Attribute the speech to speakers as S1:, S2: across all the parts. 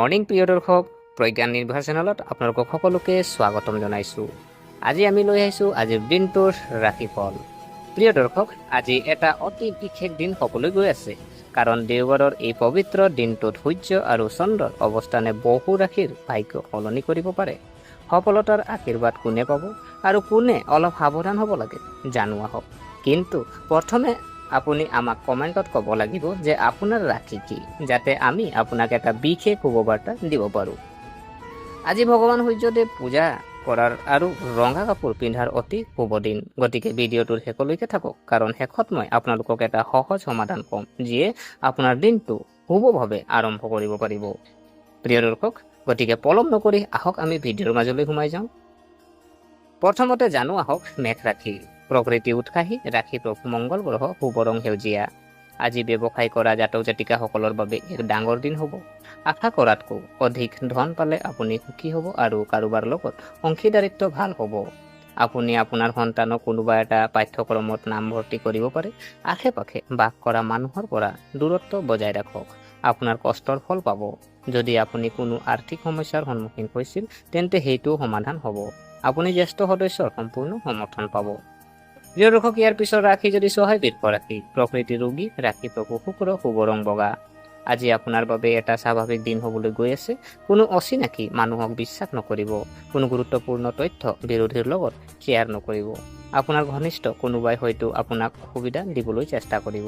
S1: Morning প্ৰিয় দৰ্শক, প্ৰজ্ঞান নিৰ্ভৰ চেনেলত আপোনালোকক সকলোকে স্বাগতম জনাইছোঁ। আজি আমি লৈ আহিছোঁ আজিৰ দিনটোৰ ৰাশিফল। প্ৰিয় দৰ্শক, আজি এটা অতি বিশেষ দিন হ'বলৈ গৈ আছে, কাৰণ দেওবাৰৰ এই পবিত্ৰ দিনটোত সূৰ্য আৰু চন্দ্ৰৰ অৱস্থানে বহু ৰাশিৰ ভাগ্য সলনি কৰিব পাৰে। সফলতাৰ আশীৰ্বাদ কোনে পাব আৰু কোনে অলপ সাৱধান হ'ব লাগে জানো আহক। কিন্তু প্ৰথমে আপুনি আমাক কমেণ্টত ক'ব লাগিব যে আপোনাৰ ৰাশি কি, যাতে আমি আপোনাক এটা বিশেষ শুভবাৰ্তা দিব পাৰোঁ। আজি ভগৱান সূৰ্যদেৱ পূজা কৰাৰ আৰু ৰঙা কাপোৰ পিন্ধাৰ অতি শুভ দিন। গতিকে ভিডিঅ'টোৰ শেষলৈকে থাকক, কাৰণ শেষত মই আপোনালোকক এটা সহজ সমাধান ক'ম, যিয়ে আপোনাৰ দিনটো শুভভাৱে আৰম্ভ কৰিব পাৰিব। প্ৰিয় দৰ্শক, গতিকে পলম নকৰি আহক আমি ভিডিঅ'ৰ মাজলৈ সোমাই যাওঁ। প্ৰথমতে জানো আহক মেঘ ৰাশি। প্ৰকৃতি উৎসাহী, ৰাশি প্ৰভু মংগল গ্ৰহ, শুভ ৰং সেউজীয়া। আজি ব্যৱসায় কৰা জাতক জাতিকাসকলৰ বাবে এক ডাঙৰ দিন হ'ব। আশা কৰাতকৈ অধিক ধন পালে আপুনি সুখী হ'ব আৰু কাৰোবাৰ লগত অংশীদাৰিত্ব ভাল হ'ব। আপুনি আপোনাৰ সন্তানক কোনোবা এটা পাঠ্যক্ৰমত নামভৰ্তি কৰিব পাৰে। আশে পাশে বাস কৰা মানুহৰ পৰা দূৰত্ব বজাই ৰাখক, আপোনাৰ কষ্টৰ ফল পাব। যদি আপুনি কোনো আৰ্থিক সমস্যাৰ সন্মুখীন হৈছিল, তেন্তে সেইটোও সমাধান হ'ব। আপুনি জ্যেষ্ঠ সদস্যৰ সম্পূৰ্ণ সমৰ্থন পাব। প্ৰিয় দৰ্শক, ইয়াৰ পিছত ৰাশি যদি চহাই বৃষ ৰাশি। প্ৰকৃতি ৰোগী, ৰাশি প্ৰভু শুক্ৰ, শুভ ৰং বগা। আজি আপোনাৰ বাবে এটা স্বাভাৱিক দিন হ'বলৈ গৈ আছে। কোনো অচিনাকি মানুহক বিশ্বাস নকৰিব। কোনো গুৰুত্বপূৰ্ণ তথ্য বিৰোধীৰ লগত শ্বেয়াৰ নকৰিব। আপোনাৰ ঘনিষ্ঠ কোনোবাই হয়তো আপোনাক অসুবিধা দিবলৈ চেষ্টা কৰিব।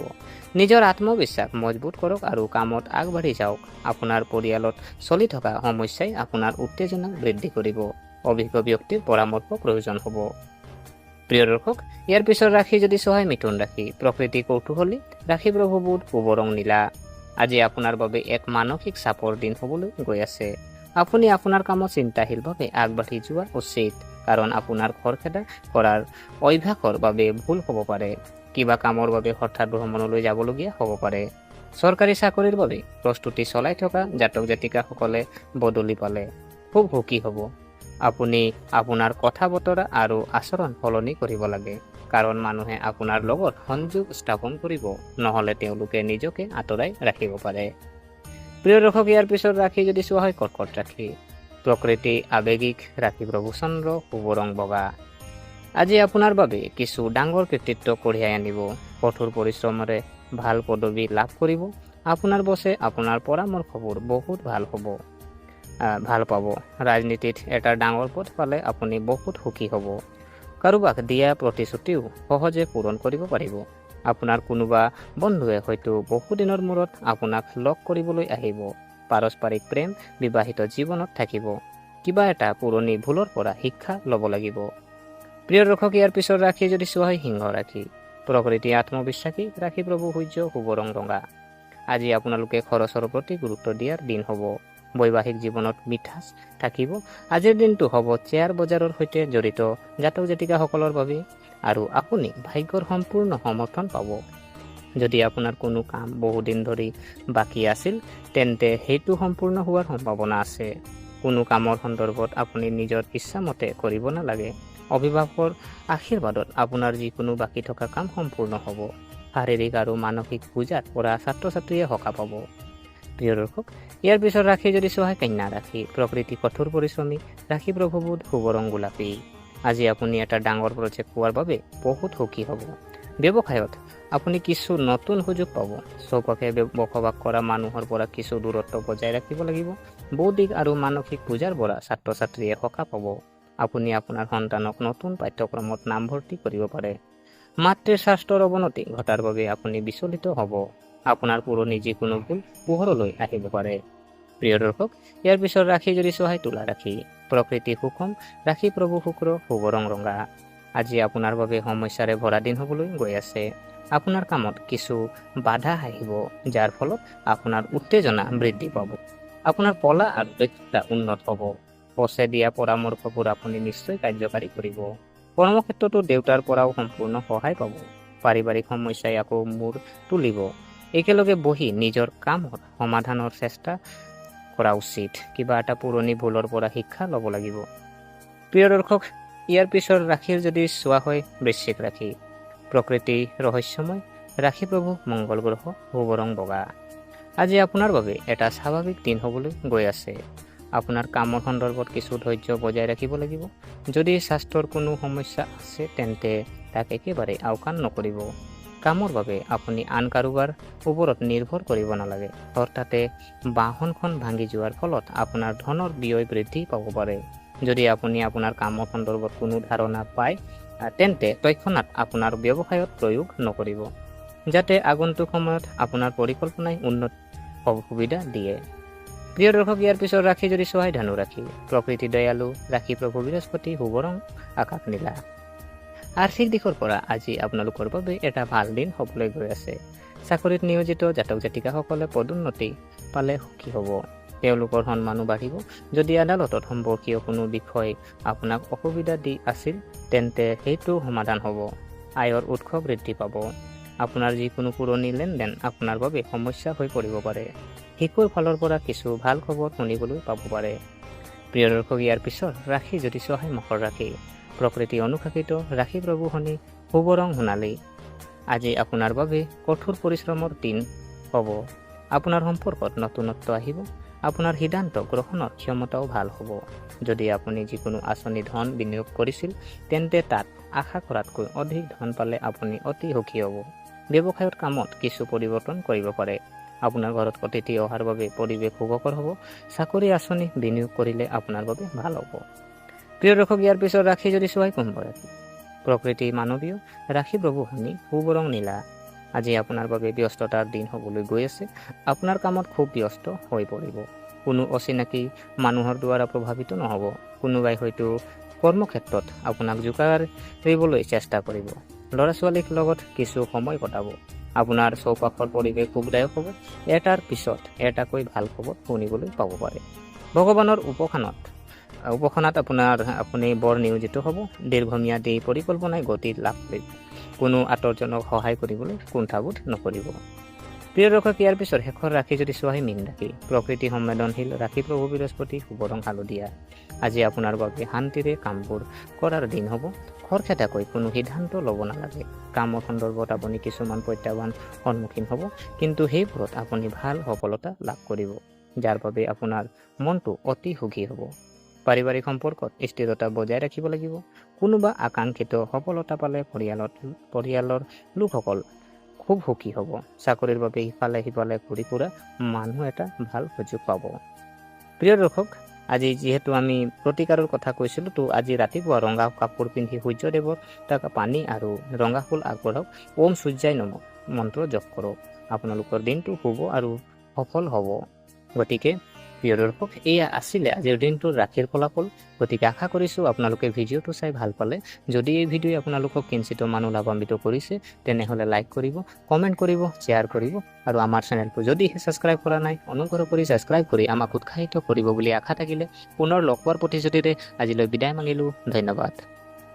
S1: নিজৰ আত্মবিশ্বাস মজবুত কৰক আৰু কামত আগবাঢ়ি যাওক। আপোনাৰ পৰিয়ালত চলি থকা সমস্যাই আপোনাৰ উত্তেজনা বৃদ্ধি কৰিব। অভিজ্ঞ ব্যক্তিৰ পৰামৰ্শ প্ৰয়োজন হ'ব। প্ৰিয় দৰ্শক, ইয়াৰ পিছত ৰাশি যদি চহাই মিথুন ৰাশি। প্ৰকৃতি কৌতূহলী, ৰাশি প্ৰভু বুধ, শুভ ৰং নীলা। আজি আপোনাৰ বাবে এক মানসিক চাপৰ দিন হ'বলৈ গৈ আছে। আপুনি আপোনাৰ কামত চিন্তাশীলভাৱে আগবাঢ়ি যোৱা উচিত, কাৰণ আপোনাৰ খৰখেদা কৰাৰ অভ্যাসৰ বাবে ভুল হ'ব পাৰে। কিবা কামৰ বাবে হঠাৎ ভ্ৰমণলৈ যাবলগীয়া হ'ব পাৰে। চৰকাৰী চাকৰিৰ বাবে প্ৰস্তুতি চলাই থকা জাতক জাতিকাসকলে বদলি পালে খুব সুখী হ'ব। আপুনি আপোনাৰ কথা বতৰা আৰু আচৰণ সলনি কৰিব লাগে, কাৰণ মানুহে আপোনাৰ লগত সংযোগ স্থাপন কৰিব, নহ'লে তেওঁলোকে নিজকে আঁতৰাই ৰাখিব পাৰে। প্ৰিয় দৰ্শক, ইয়াৰ পিছত ৰাশি যদি চোৱা হয় কৰ্কট ৰাশি। প্ৰকৃতি আৱেগিক, ৰাশি প্ৰভু চন্দ্ৰ, শুভ ৰং বগা। আজি আপোনাৰ বাবে কিছু ডাঙৰ কৃতিত্ব কঢ়িয়াই আনিব। কঠোৰ পৰিশ্ৰমেৰে ভাল পদবী লাভ কৰিব। আপোনাৰ বছে আপোনাৰ পৰামৰ্শবোৰ বহুত ভাল পাব। ৰাজনীতিত এটা ডাঙৰ পদ পালে আপুনি বহুত সুখী হ'ব। কাৰোবাক দিয়া প্ৰতিশ্ৰুতিও সহজে পূৰণ কৰিব পাৰিব। আপোনাৰ কোনোবা বন্ধুৱে হয়তো বহুদিনৰ মূৰত আপোনাক লগ কৰিবলৈ আহিব। পাৰস্পৰিক প্ৰেম বিবাহিত জীৱনত থাকিব। কিবা এটা পুৰণি ভুলৰ পৰা শিক্ষা ল'ব লাগিব। প্ৰিয় দৰ্শক, ইয়াৰ পিছত ৰাশি যদি চোৱা হয় সিংহ ৰাশি। প্ৰকৃতি আত্মবিশ্বাসী, ৰাশি প্ৰভু সূৰ্য, শুভ ৰং ৰঙা। আজি আপোনালোকে খৰচৰ প্ৰতি গুৰুত্ব দিয়াৰ দিন হ'ব। বৈবাহিক জীৱনত মিঠাচ থাকিব। আজিৰ দিনটো হ'ব শ্বেয়াৰ বজাৰৰ সৈতে জড়িত জাতক জাতিকাসকলৰ বাবে, আৰু আপুনি ভাগ্যৰ সম্পূৰ্ণ সমৰ্থন পাব। যদি আপোনাৰ কোনো কাম বহুদিন ধৰি বাকী আছিল, তেন্তে সেইটো সম্পূৰ্ণ হোৱাৰ সম্ভাৱনা আছে। কোনো কামৰ সন্দৰ্ভত আপুনি নিজৰ ইচ্ছামতে কৰিব নালাগে। অভিভাৱকৰ আশীৰ্বাদত আপোনাৰ যিকোনো বাকী থকা কাম সম্পূৰ্ণ হ'ব। শাৰীৰিক আৰু মানসিক বোজাৰ পৰা ছাত্ৰ ছাত্ৰীয়ে সকাহ পাব। প্ৰিয় দৰ্শক, ইয়াৰ পিছত ৰাশি যদি চোৱা হয় কন্যা ৰাশি। প্ৰকৃতি কঠোৰ পৰিশ্ৰমী, ৰাশি প্ৰভু বুধ, শুভ ৰং গোলাপী। আজি আপুনি এটা ডাঙৰ প্ৰজেক্ট পোৱাৰ বাবে বহুত সুখী হ'ব। ব্যৱসায়ত আপুনি কিছু নতুন সুযোগ পাব। চৌপাশে বসবাস কৰা মানুহৰ পৰা কিছু দূৰত্ব বজাই ৰাখিব লাগিব। বৌদ্ধিক আৰু মানসিক বোজাৰ পৰা ছাত্ৰ ছাত্ৰীয়ে সকাহ পাব। আপুনি আপোনাৰ সন্তানক নতুন পাঠ্যক্ৰমত নামভৰ্তি কৰিব পাৰে। মাতৃৰ স্বাস্থ্যৰ অৱনতি ঘটাৰ বাবে আপুনি বিচলিত হ'ব। আপোনাৰ পুৰণি যিকোনো ভুল পোহৰলৈ আহিব পাৰে। প্ৰিয় দৰ্শক, ইয়াৰ পিছত ৰাশি যদি চোৱা হয় তুলা ৰাশি। প্ৰকৃতি সুষম, ৰাশি প্ৰভু শুক্ৰ, শুভ ৰং ৰঙা। আজি আপোনাৰ বাবে সমস্যাৰে ভৰা দিন হ'বলৈ গৈ আছে। আপোনাৰ কামত কিছু বাধা আহিব, যাৰ ফলত আপোনাৰ উত্তেজনা বৃদ্ধি পাব। আপোনাৰ কলা আৰু দক্ষতা উন্নত হ'ব। বছে দিয়া পৰামৰ্শবোৰ আপুনি নিশ্চয় কাৰ্যকাৰী কৰিব। কৰ্মক্ষেত্ৰতো দেউতাৰ পৰাও সম্পূৰ্ণ সহায় পাব। পাৰিবাৰিক সমস্যাই আকৌ মূৰ তুলিব। একেলগে বহি নিজৰ কামৰ সমাধানৰ চেষ্টা কৰা উচিত। কিবা এটা পুৰণি ভুলৰ পৰা শিক্ষা ল'ব লাগিব। প্ৰিয় দৰ্শক, ইয়াৰ পিছত ৰাশিৰ যদি চোৱা হয় বৃশ্চিক ৰাশি। প্ৰকৃতি ৰহস্যময়, ৰাশি প্ৰভু মংগল গ্ৰহ, শুভ ৰং বগা। আজি আপোনাৰ বাবে এটা স্বাভাৱিক দিন হ'বলৈ গৈ আছে। আপোনাৰ কামৰ সন্দৰ্ভত কিছু ধৈৰ্য বজাই ৰাখিব লাগিব। যদি স্বাস্থ্যৰ কোনো সমস্যা আছে তেন্তে তাক একেবাৰে আওকাণ নকৰিব। কামৰ বাবে আপুনি আন কাৰোবাৰ ওপৰত নিৰ্ভৰ কৰিব নালাগে। হঠাতে বাহনখন ভাঙি যোৱাৰ ফলত আপোনাৰ ধনৰ ব্যয় বৃদ্ধি পাব পাৰে। যদি আপুনি আপোনাৰ কামৰ সন্দৰ্ভত কোনো ধাৰণা পায় তেন্তে তৎক্ষণাৎ আপোনাৰ ব্যৱসায়ত প্ৰয়োগ নকৰিব, যাতে আগন্তুক সময়ত আপোনাৰ পৰিকল্পনাই উন্নত সুবিধা দিয়ে। প্ৰিয় দৰ্শক, ইয়াৰ পিছত ৰাশি যদি চোৱাই ধনু ৰাশি। প্ৰকৃতি দয়ালু, ৰাশি প্ৰভু বৃহস্পতি, শুভ ৰং আকাশ নীলা। আৰ্থিক দিশৰ পৰা আজি আপোনালোকৰ বাবে এটা ভাল দিন হ'বলৈ গৈ আছে। চাকৰিত নিয়োজিত জাতক জাতিকাসকলে পদোন্নতি পালে সুখী হ'ব। তেওঁলোকৰ সন্মানো বাঢ়িব। যদি আদালতত সম্পৰ্কীয় কোনো বিষয় আপোনাক অসুবিধা দি আছিল তেন্তে সেইটো সমাধান হ'ব। আয়ৰ উৎস বৃদ্ধি পাব। আপোনাৰ যিকোনো পুৰণি লেনদেন আপোনাৰ বাবে সমস্যা হৈ পৰিব পাৰে। শিশুৰ ফালৰ পৰা কিছু ভাল খবৰ শুনিবলৈ পাব পাৰে। প্ৰিয় দৰ্শক, ইয়াৰ পিছত ৰাশি যদি চোৱাই মকৰ ৰাশি। প্ৰকৃতি অনুশাসিত, ৰাশি প্ৰভু শনি, শুভ ৰং সোণালী। আজি আপোনাৰ বাবে কঠোৰ পৰিশ্ৰমৰ দিন হ'ব। আপোনাৰ সম্পৰ্কত নতুনত্ব আহিব। আপোনাৰ সিদ্ধান্ত গ্ৰহণৰ ক্ষমতাও ভাল হ'ব। যদি আপুনি যিকোনো আঁচনি ধন বিনিয়োগ কৰিছিল তেন্তে তাত আশা কৰাতকৈ অধিক ধন পালে আপুনি অতি সুখী হ'ব। ব্যৱসায়ৰ কামত কিছু পৰিৱৰ্তন কৰিব পাৰে। আপোনাৰ ঘৰত অতিথি অহাৰ বাবে পৰিৱেশ শুভকৰ হ'ব। চাকৰি আঁচনি বিনিয়োগ কৰিলে আপোনাৰ বাবে ভাল হ'ব। প্ৰিয় দৰ্শক, ইয়াৰ পিছত ৰাশি যদি চোৱাই কুম্ভ ৰাশি। প্ৰকৃতি মানৱীয়, ৰাশি প্ৰভু শনি, শুভ ৰং নীলা। আজি আপোনাৰ বাবে ব্যস্ততাৰ দিন হ'বলৈ গৈ আছে। আপোনাৰ কামত খুব ব্যস্ত হৈ পৰিব। কোনো অচিনাকি মানুহৰ দ্বাৰা প্ৰভাৱিত নহ'ব। কোনোবাই হয়তো কৰ্মক্ষেত্ৰত আপোনাক জোকাৰিবলৈ চেষ্টা কৰিব। ল'ৰা ছোৱালীৰ লগত কিছু সময় কটাব। আপোনাৰ চৌপাশৰ পৰিৱেশ সুখদায়ক হ'ব। এটাৰ পিছত এটাকৈ ভাল খবৰ শুনিবলৈ পাব পাৰে। ভগৱানৰ উপাসনাত আপুনি বৰ নিয়োজিত হ'ব। দীৰ্ঘম্যাদী পৰিকল্পনাই গতি লাভ কৰিব। কোনো আঁতৰজনক সহায় কৰিবলৈ কুণ্ঠাবোধ নকৰিব। প্ৰিয় দৰ্শক, ইয়াৰ পিছত শেষৰ ৰাশি যদি চোৱাই মীন ৰাশি। প্ৰকৃতি সংবেদনশীল, ৰাশি প্ৰভু বৃহস্পতি, শুভ ৰং হালধীয়া। আজি আপোনাৰ বাবে শান্তিৰে কামবোৰ কৰাৰ দিন হ'ব। খৰখেদাকৈ কোনো সিদ্ধান্ত ল'ব নালাগে। কামৰ সন্দৰ্ভত আপুনি কিছুমান প্ৰত্যাহ্বান সন্মুখীন হ'ব, কিন্তু সেইবোৰত আপুনি ভাল সফলতা লাভ কৰিব, যাৰ বাবে আপোনাৰ মনটো অতি সুখী হ'ব। পাৰিবাৰিক সম্পৰ্কত স্থিৰতা বজাই ৰাখিব লাগিব। কোনোবা আকাংক্ষিত সফলতা পালে পৰিয়ালৰ লোকসকল খুব সুখী হ'ব। চাকৰিৰ বাবে ইফালে সিফালে ঘূৰি ফুৰা মানুহ এটা ভাল সুযোগ পাব। প্ৰিয় দৰ্শক, আজি যিহেতু আমি প্ৰতিকাৰৰ কথা কৈছিলোঁ, তো আজি ৰাতিপুৱা ৰঙা কাপোৰ পিন্ধি সূৰ্যদেৱৰ তাক পানী আৰু ৰঙা ফুল আগবঢ়াওক। ওম সূৰ্যাই নমঃ মন্ত্ৰ জপ কৰক। আপোনালোকৰ দিনটো শুভ আৰু সফল হ'ব। গতিকে প্ৰিয় দৰ্শক, এয়া আছিলে আজিৰ দিনটোৰ ৰাশিৰ ফলাফল। গতিকে আশা কৰিছোঁ আপোনালোকে ভিডিঅ'টো চাই ভাল পালে। যদি এই ভিডিঅ'ই আপোনালোকক কিঞ্চিত মানুহ লাভান্বিত কৰিছে তেনেহ'লে লাইক কৰিব, কমেণ্ট কৰিব, শ্বেয়াৰ কৰিব আৰু আমাৰ চেনেলটো যদিহে ছাবস্ক্ৰাইব কৰা নাই অনুগ্ৰহ কৰি ছাবস্ক্ৰাইব কৰি আমাক উৎসাহিত কৰিব বুলি আশা থাকিলে পুনৰ লগ পোৱাৰ প্ৰতিশ্ৰুতিৰে আজিলৈ বিদায় মাগিলোঁ। ধন্যবাদ।